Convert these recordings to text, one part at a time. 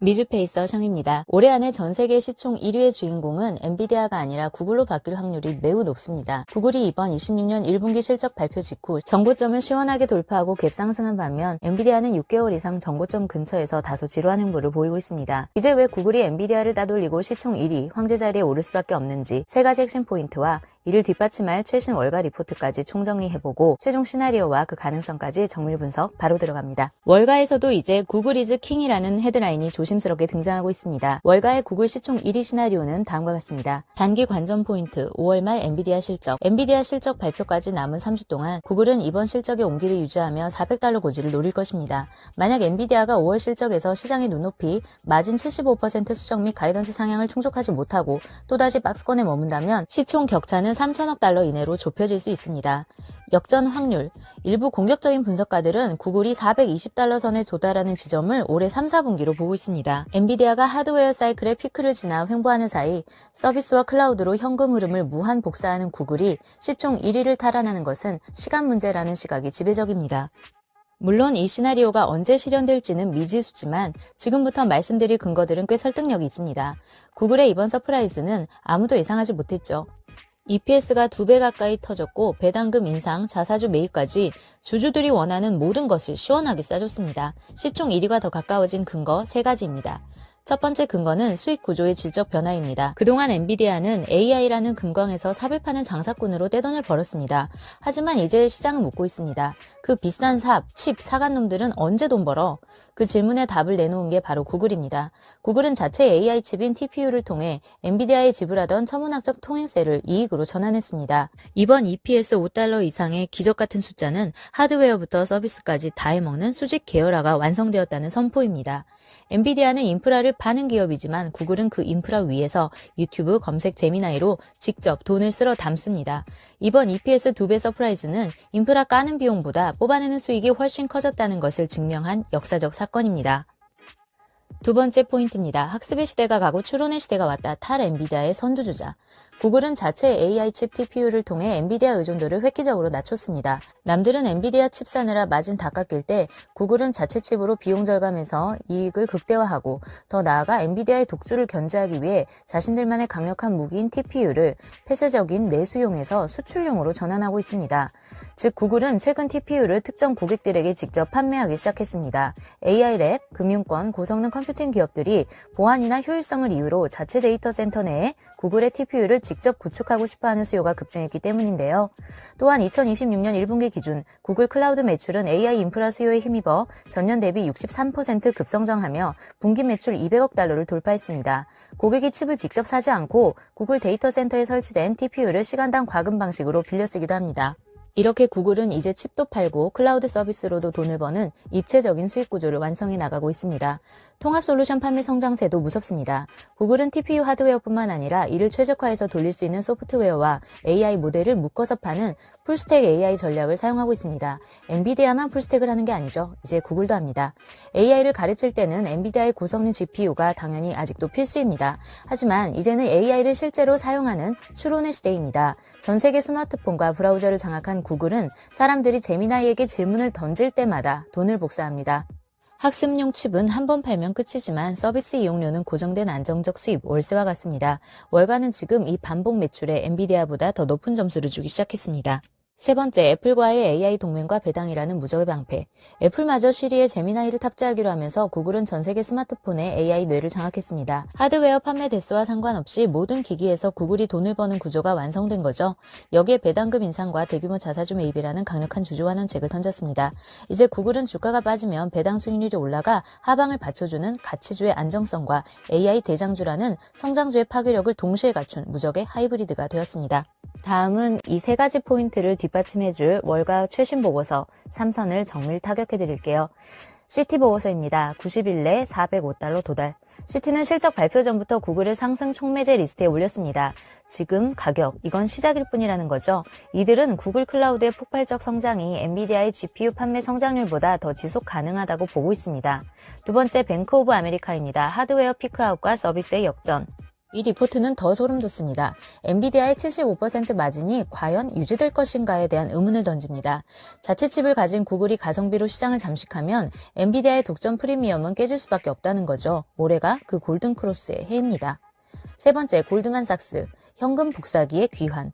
미주페이서 션입니다. 올해 안에 전 세계 시총 1위의 주인공은 엔비디아가 아니라 구글로 바뀔 확률이 매우 높습니다. 구글이 이번 26년 1분기 실적 발표 직후 정고점을 시원하게 돌파하고 갭상승한 반면 엔비디아는 6개월 이상 정고점 근처에서 다소 지루한 행보를 보이고 있습니다. 이제 왜 구글이 엔비디아를 따돌리고 시총 1위, 황제 자리에 오를 수밖에 없는지 세 가지 핵심 포인트와 이를 뒷받침할 최신 월가 리포트까지 총정리해보고 최종 시나리오와 그 가능성까지 정밀 분석 바로 들어갑니다. 월가에서도 이제 구글 이즈 킹이라는 헤드라인이 조심스럽게 등장하고 있습니다. 월가의 구글 시총 1위 시나리오는 다음과 같습니다. 단기 관전 포인트 5월 말 엔비디아 실적. 엔비디아 실적 발표까지 남은 3주 동안 구글은 이번 실적의 온기를 유지하며 $400 고지를 노릴 것입니다. 만약 엔비디아가 5월 실적에서 시장의 눈높이 마진 75% 수정 및 가이던스 상향을 충족하지 못하고 또다시 박스권에 머문다면 시총 격차는 3천억 달러 이내로 좁혀질 수 있습니다. 역전 확률. 일부 공격적인 분석가들은 구글이 $420 선에 도달하는 지점을 올해 3, 4분기로 보고 있습니다. 엔비디아가 하드웨어 사이클의 피크를 지나 횡보하는 사이 서비스와 클라우드로 현금 흐름을 무한 복사하는 구글이 시총 1위를 탈환하는 것은 시간 문제라는 시각이 지배적입니다. 물론 이 시나리오가 언제 실현될지는 미지수지만 지금부터 말씀드릴 근거들은 꽤 설득력이 있습니다. 구글의 이번 서프라이즈는 아무도 예상하지 못했죠. EPS가 2배 가까이 터졌고 배당금 인상, 자사주 매입까지 주주들이 원하는 모든 것을 시원하게 쏴줬습니다. 시총 1위가 더 가까워진 근거 3가지입니다. 첫 번째 근거는 수익 구조의 질적 변화입니다. 그동안 엔비디아는 AI라는 금광에서 삽을 파는 장사꾼으로 떼돈을 벌었습니다. 하지만 이제 시장은 묻고 있습니다. 그 비싼 삽, 칩, 사간놈들은 언제 돈 벌어? 그 질문에 답을 내놓은 게 바로 구글입니다. 구글은 자체 AI 칩인 TPU를 통해 엔비디아에 지불하던 천문학적 통행세를 이익으로 전환했습니다. 이번 EPS $5 이상의 기적 같은 숫자는 하드웨어부터 서비스까지 다 해먹는 수직 계열화가 완성되었다는 선포입니다. 엔비디아는 인프라를 파는 기업이지만 구글은 그 인프라 위에서 유튜브, 검색, 제미나이로 직접 돈을 쓸어 담습니다. 이번 EPS 2배 서프라이즈는 인프라 까는 비용보다 뽑아내는 수익이 훨씬 커졌다는 것을 증명한 역사적 사건입니다. 두 번째 포인트입니다. 학습의 시대가 가고 추론의 시대가 왔다. 탈 엔비디아의 선두주자. 구글은 자체 AI 칩 TPU를 통해 엔비디아 의존도를 획기적으로 낮췄습니다. 남들은 엔비디아 칩 사느라 마진 다 깎일 때 구글은 자체 칩으로 비용 절감해서 이익을 극대화하고 더 나아가 엔비디아의 독주를 견제하기 위해 자신들만의 강력한 무기인 TPU를 폐쇄적인 내수용에서 수출용으로 전환하고 있습니다. 즉 구글은 최근 TPU를 특정 고객들에게 직접 판매하기 시작했습니다. AI 랩, 금융권, 고성능 컴퓨팅 기업들이 보안이나 효율성을 이유로 자체 데이터 센터 내에 구글의 TPU를 직접 구축하고 싶어하는 수요가 급증했기 때문인데요. 또한 2026년 1분기 기준 구글 클라우드 매출은 AI 인프라 수요에 힘입어 전년 대비 63% 급성장하며 분기 매출 $200억 달러를 돌파했습니다. 고객이 칩을 직접 사지 않고 구글 데이터 센터에 설치된 TPU를 시간당 과금 방식으로 빌려 쓰기도 합니다. 이렇게 구글은 이제 칩도 팔고 클라우드 서비스로도 돈을 버는 입체적인 수익 구조를 완성해 나가고 있습니다. 통합 솔루션 판매 성장세도 무섭습니다. 구글은 TPU 하드웨어뿐만 아니라 이를 최적화해서 돌릴 수 있는 소프트웨어와 AI 모델을 묶어서 파는 풀스택 AI 전략을 사용하고 있습니다. 엔비디아만 풀스택을 하는 게 아니죠. 이제 구글도 합니다. AI를 가르칠 때는 엔비디아의 고성능 GPU가 당연히 아직도 필수입니다. 하지만 이제는 AI를 실제로 사용하는 추론의 시대입니다. 전 세계 스마트폰과 브라우저를 장악한 구글은 사람들이 제미나이에게 질문을 던질 때마다 돈을 복사합니다. 학습용 칩은 한 번 팔면 끝이지만 서비스 이용료는 고정된 안정적 수입, 월세와 같습니다. 월가는 지금 이 반복 매출에 엔비디아보다 더 높은 점수를 주기 시작했습니다. 세 번째, 애플과의 AI 동맹과 배당이라는 무적의 방패. 애플마저 시리에 제미나이를 탑재하기로 하면서 구글은 전 세계 스마트폰에 AI 뇌를 장악했습니다. 하드웨어 판매 대수와 상관없이 모든 기기에서 구글이 돈을 버는 구조가 완성된 거죠. 여기에 배당금 인상과 대규모 자사주 매입이라는 강력한 주주환원책을 던졌습니다. 이제 구글은 주가가 빠지면 배당 수익률이 올라가 하방을 받쳐주는 가치주의 안정성과 AI 대장주라는 성장주의 파괴력을 동시에 갖춘 무적의 하이브리드가 되었습니다. 다음은 이 세 가지 포인트를 뒷받침해줄 월가 최신 보고서 3선을 정밀 타격해드릴게요. CT 보고서입니다. 90일 내 $405 도달. CT는 실적 발표 전부터 구글을 상승 촉매제 리스트에 올렸습니다. 지금 가격, 이건 시작일 뿐이라는 거죠. 이들은 구글 클라우드의 폭발적 성장이 엔비디아의 GPU 판매 성장률보다 더 지속 가능하다고 보고 있습니다. 두 번째, 뱅크 오브 아메리카입니다. 하드웨어 피크아웃과 서비스의 역전. 이 리포트는 더 소름 돋습니다. 엔비디아의 75% 마진이 과연 유지될 것인가에 대한 의문을 던집니다. 자체 칩을 가진 구글이 가성비로 시장을 잠식하면 엔비디아의 독점 프리미엄은 깨질 수밖에 없다는 거죠. 올해가 그 골든크로스의 해입니다. 세 번째, 골드만삭스, 현금 복사기의 귀환.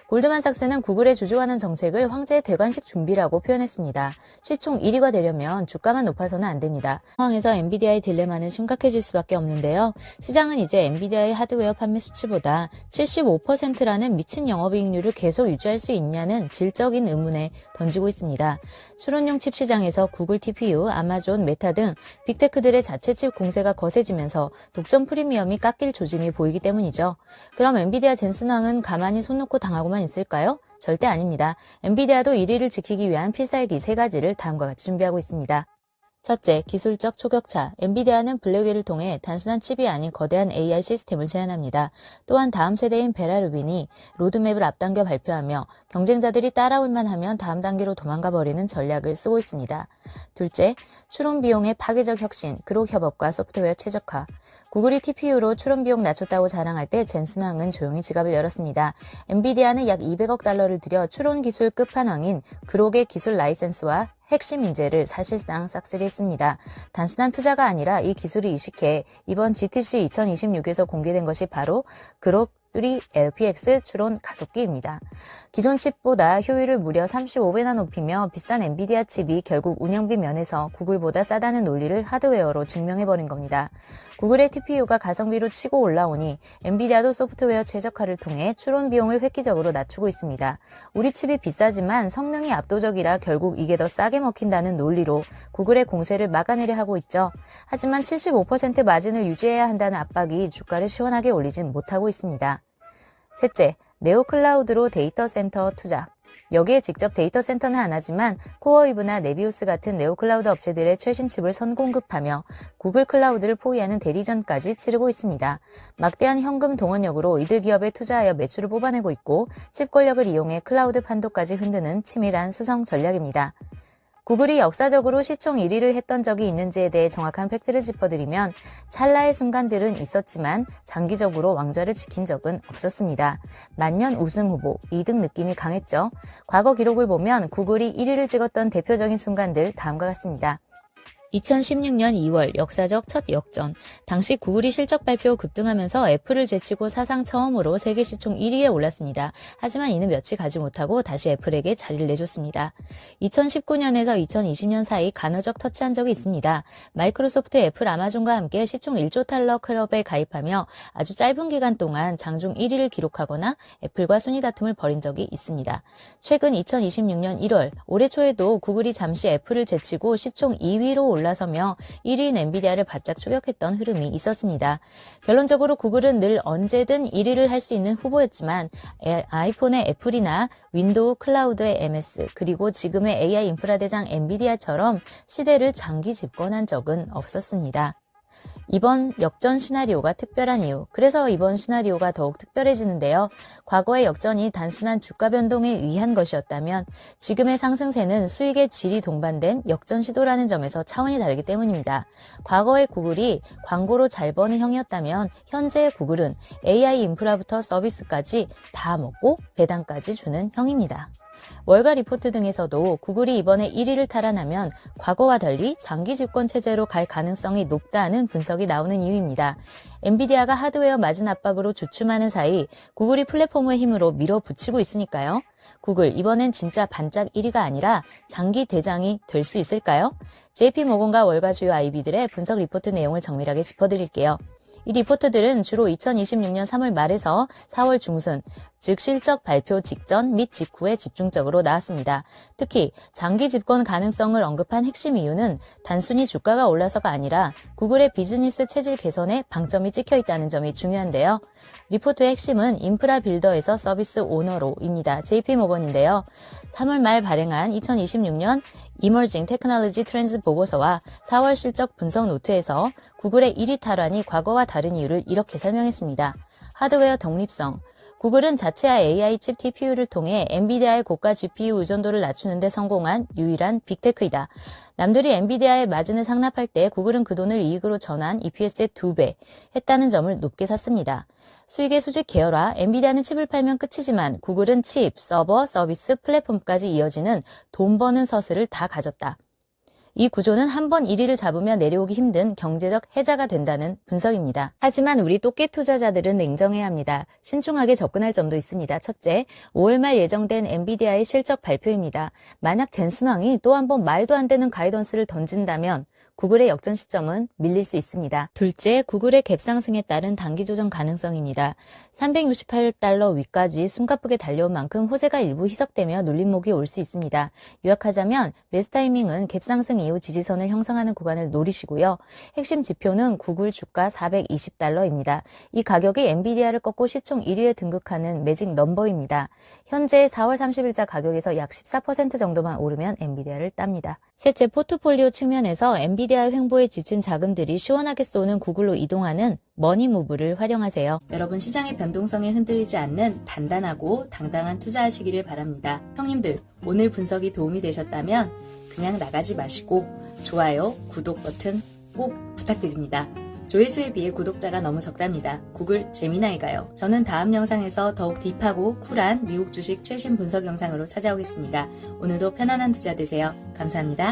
골드만삭스는 구글의 주주환원 정책을 황제의 대관식 준비라고 표현했습니다. 시총 1위가 되려면 주가만 높아서는 안 됩니다. 상황에서 엔비디아의 딜레마는 심각해질 수밖에 없는데요. 시장은 이제 엔비디아의 하드웨어 판매 수치보다 75%라는 미친 영업이익률을 계속 유지할 수 있냐는 질적인 의문에 던지고 있습니다. 추론용 칩 시장에서 구글 TPU, 아마존, 메타 등 빅테크들의 자체 칩 공세가 거세지면서 독점 프리미엄이 깎일 조짐이 보이기 때문이죠. 그럼 엔비디아 젠슨왕은 가만히 손 놓고 당하고만 있을까요? 절대 아닙니다. 엔비디아도 1위를 지키기 위한 필살기 3가지를 다음과 같이 준비하고 있습니다. 첫째, 기술적 초격차. 엔비디아는 블랙웰을 통해 단순한 칩이 아닌 거대한 AI 시스템을 제안합니다. 또한 다음 세대인 베라 루빈이 로드맵을 앞당겨 발표하며 경쟁자들이 따라올만 하면 다음 단계로 도망가 버리는 전략을 쓰고 있습니다. 둘째, 추론 비용의 파괴적 혁신, 그룹 협업과 소프트웨어 최적화. 구글이 TPU로 추론 비용 낮췄다고 자랑할 때 젠슨왕은 조용히 지갑을 열었습니다. 엔비디아는 약 200억 달러를 들여 추론 기술 끝판왕인 그록의 기술 라이센스와 핵심 인재를 사실상 싹쓸이했습니다. 단순한 투자가 아니라 이 기술이 이식해 이번 GTC 2026에서 공개된 것이 바로 그록 3 LPX 추론 가속기입니다. 기존 칩보다 효율을 무려 35배나 높이며 비싼 엔비디아 칩이 결국 운영비 면에서 구글보다 싸다는 논리를 하드웨어로 증명해버린 겁니다. 구글의 TPU가 가성비로 치고 올라오니 엔비디아도 소프트웨어 최적화를 통해 추론 비용을 획기적으로 낮추고 있습니다. 우리 칩이 비싸지만 성능이 압도적이라 결국 이게 더 싸게 먹힌다는 논리로 구글의 공세를 막아내려 하고 있죠. 하지만 75% 마진을 유지해야 한다는 압박이 주가를 시원하게 올리진 못하고 있습니다. 셋째, 네오클라우드로 데이터 센터 투자. 여기에 직접 데이터 센터는 안 하지만 코어이브나 네비우스 같은 네오클라우드 업체들의 최신 칩을 선공급하며 구글 클라우드를 포위하는 대리전까지 치르고 있습니다. 막대한 현금 동원력으로 이들 기업에 투자하여 매출을 뽑아내고 있고 칩 권력을 이용해 클라우드 판도까지 흔드는 치밀한 수성 전략입니다. 구글이 역사적으로 시총 1위를 했던 적이 있는지에 대해 정확한 팩트를 짚어드리면 찰나의 순간들은 있었지만 장기적으로 왕좌를 지킨 적은 없었습니다. 만년 우승 후보, 2등 느낌이 강했죠. 과거 기록을 보면 구글이 1위를 찍었던 대표적인 순간들 다음과 같습니다. 2016년 2월 역사적 첫 역전. 당시 구글이 실적 발표 급등하면서 애플을 제치고 사상 처음으로 세계 시총 1위에 올랐습니다. 하지만 이는 며칠 가지 못하고 다시 애플에게 자리를 내줬습니다. 2019년에서 2020년 사이 간헐적 터치한 적이 있습니다. 마이크로소프트, 애플, 아마존과 함께 시총 1조 달러 클럽에 가입하며 아주 짧은 기간 동안 장중 1위를 기록하거나 애플과 순위 다툼을 벌인 적이 있습니다. 최근 2026년 1월, 올해 초에도 구글이 잠시 애플을 제치고 시총 2위로 올라서며 1위인 엔비디아를 바짝 추격했던 흐름이 있었습니다. 결론적으로 구글은 늘 언제든 1위를 할 수 있는 후보였지만 아이폰의 애플이나 윈도우 클라우드의 MS 그리고 지금의 AI 인프라 대장 엔비디아처럼 시대를 장기 집권한 적은 없었습니다. 이번 역전 시나리오가 특별한 이유. 그래서 이번 시나리오가 더욱 특별해지는데요. 과거의 역전이 단순한 주가 변동에 의한 것이었다면 지금의 상승세는 수익의 질이 동반된 역전 시도라는 점에서 차원이 다르기 때문입니다. 과거의 구글이 광고로 잘 버는 형이었다면 현재의 구글은 AI 인프라부터 서비스까지 다 먹고 배당까지 주는 형입니다. 월가 리포트 등에서도 구글이 이번에 1위를 탈환하면 과거와 달리 장기 집권 체제로 갈 가능성이 높다는 분석이 나오는 이유입니다. 엔비디아가 하드웨어 마진 압박으로 주춤하는 사이 구글이 플랫폼의 힘으로 밀어붙이고 있으니까요. 구글 이번엔 진짜 반짝 1위가 아니라 장기 대장이 될 수 있을까요? JP모건과 월가 주요 IB들의 분석 리포트 내용을 정밀하게 짚어드릴게요. 이 리포트들은 주로 2026년 3월 말에서 4월 중순, 즉 실적 발표 직전 및 직후에 집중적으로 나왔습니다. 특히 장기 집권 가능성을 언급한 핵심 이유는 단순히 주가가 올라서가 아니라 구글의 비즈니스 체질 개선에 방점이 찍혀 있다는 점이 중요한데요. 리포트의 핵심은 인프라 빌더에서 서비스 오너로입니다. JP모건인데요. 3월 말 발행한 2026년 Emerging Technology Trends 보고서와 4월 실적 분석 노트에서 구글의 1위 탈환이 과거와 다른 이유를 이렇게 설명했습니다. 하드웨어 독립성. 구글은 자체와 AI 칩 TPU를 통해 엔비디아의 고가 GPU 의존도를 낮추는 데 성공한 유일한 빅테크이다. 남들이 엔비디아의 마진을 상납할 때 구글은 그 돈을 이익으로 전환 EPS의 2배 했다는 점을 높게 샀습니다. 수익의 수직 계열화, 엔비디아는 칩을 팔면 끝이지만 구글은 칩, 서버, 서비스, 플랫폼까지 이어지는 돈 버는 서슬을 다 가졌다. 이 구조는 한 번 1위를 잡으면 내려오기 힘든 경제적 해자가 된다는 분석입니다. 하지만 우리 또깨 투자자들은 냉정해야 합니다. 신중하게 접근할 점도 있습니다. 첫째, 5월 말 예정된 엔비디아의 실적 발표입니다. 만약 젠슨 왕이 또 한 번 말도 안 되는 가이던스를 던진다면 구글의 역전 시점은 밀릴 수 있습니다. 둘째, 구글의 갭 상승에 따른 단기 조정 가능성입니다. 368달러 위까지 숨가쁘게 달려온 만큼 호재가 일부 희석되며 눌림목이 올 수 있습니다. 요약하자면 매수 타이밍은 갭 상승 이후 지지선을 형성하는 구간을 노리시고요. 핵심 지표는 구글 주가 420달러입니다. 이 가격이 엔비디아를 꺾고 시총 1위에 등극하는 매직 넘버입니다. 현재 4월 30일자 가격에서 약 14% 정도만 오르면 엔비디아를 땁니다. 셋째, 포트폴리오 측면에서 엔비디아 횡보에 지친 자금들이 시원하게 쏘는 구글로 이동하는 머니무브를 활용하세요. 여러분, 시장의 변동성에 흔들리지 않는 단단하고 당당한 투자하시기를 바랍니다. 형님들, 오늘 분석이 도움이 되셨다면 그냥 나가지 마시고 좋아요, 구독 버튼 꼭 부탁드립니다. 조회수에 비해 구독자가 너무 적답니다. 구글 재미나이 가요. 저는 다음 영상에서 더욱 딥하고 쿨한 미국 주식 최신 분석 영상으로 찾아오겠습니다. 오늘도 편안한 투자 되세요. 감사합니다.